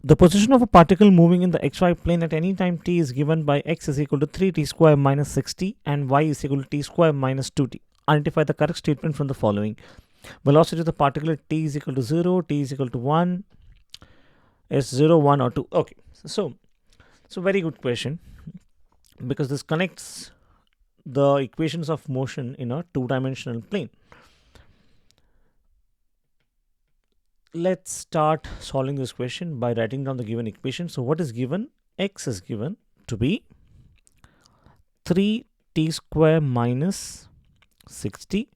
The position of a particle moving in the xy plane at any time t is given by x is equal to 3t square minus 6t and y is equal to t square minus 2t. Identify the correct statement from the following. Velocity of the particle at t is equal to 0, t is equal to 1, is 0, 1 or 2. Okay, so very good question, because this connects the equations of motion in a two-dimensional plane. Let's start solving this question by writing down the given equation. So what is given? X is given to be 3t square minus 60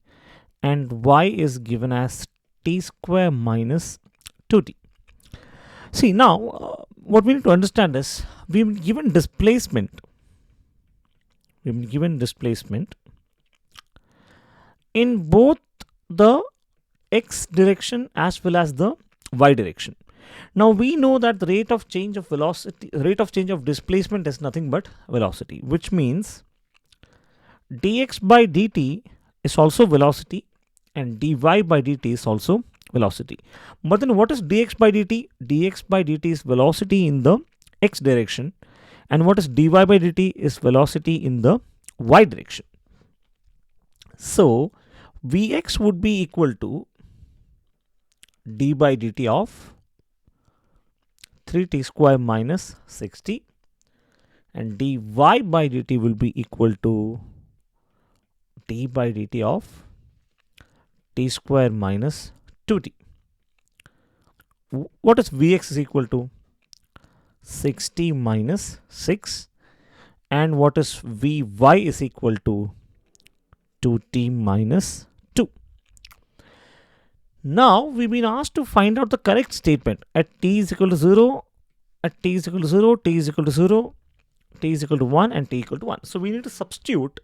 and y is given as t square minus 2t. See, now what we need to understand is we've been given displacement. In both the x direction as well as the y direction. Now we know that the rate of change of displacement is nothing but velocity, which means dx by dt is also velocity and dy by dt is also velocity. But then what is dx by dt? Dx by dt is velocity in the x direction, and what is dy by dt is velocity in the y direction. So Vx would be equal to d by dt of 3t square minus 60 and dy by dt will be equal to d by dt of t square minus 2t. What is Vx is equal to? 60 minus 6, and what is Vy is equal to 2t minus 2. Now we've been asked to find out the correct statement at t is equal to 0, at t is equal to 0, t is equal to 0, t is equal to 1 and t equal to 1. So we need to substitute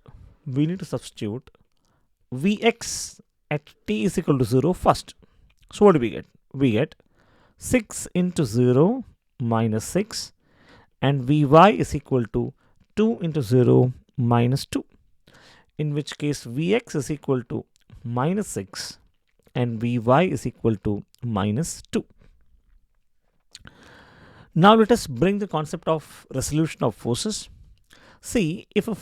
Vx at t is equal to 0 first. So what do we get? We get 6 into 0 minus 6 and Vy is equal to 2 into 0 minus 2. In which case Vx is equal to minus 6 and Vy is equal to minus 2. Now let us bring the concept of resolution of forces. See, if a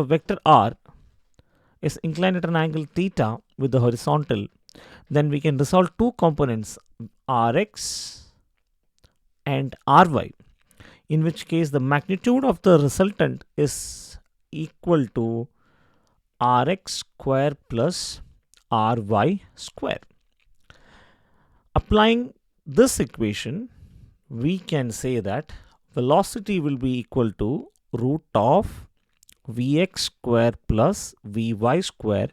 vector r is inclined at an angle theta with the horizontal, then we can resolve two components, rx and ry, in which case the magnitude of the resultant is equal to rx square plus ry square. Applying this equation, we can say that velocity will be equal to root of Vx square plus Vy square,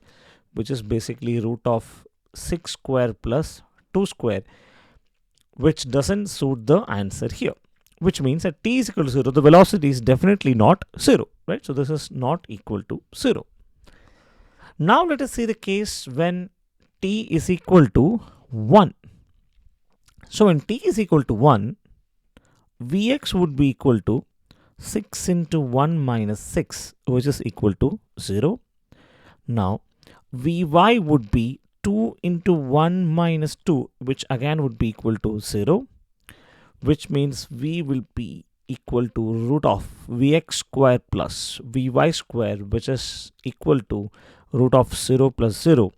which is basically root of 6 square plus 2 square, which doesn't suit the answer here. Which means at t is equal to 0, the velocity is definitely not 0, right? So this is not equal to 0. Now let us see the case when t is equal to 1. So when t is equal to 1, Vx would be equal to 6 into 1 minus 6, which is equal to 0. Now Vy would be 2 into 1 minus 2, which again would be equal to 0, which means V will be equal to root of Vx square plus Vy square, which is equal to root of 0 plus 0.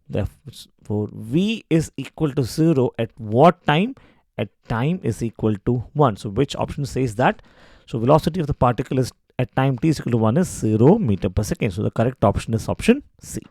Therefore, V is equal to 0 at what time? At time is equal to 1. So which option says that? So velocity of the particle is at time t is equal to 1 is 0 meter per second. So the correct option is option C.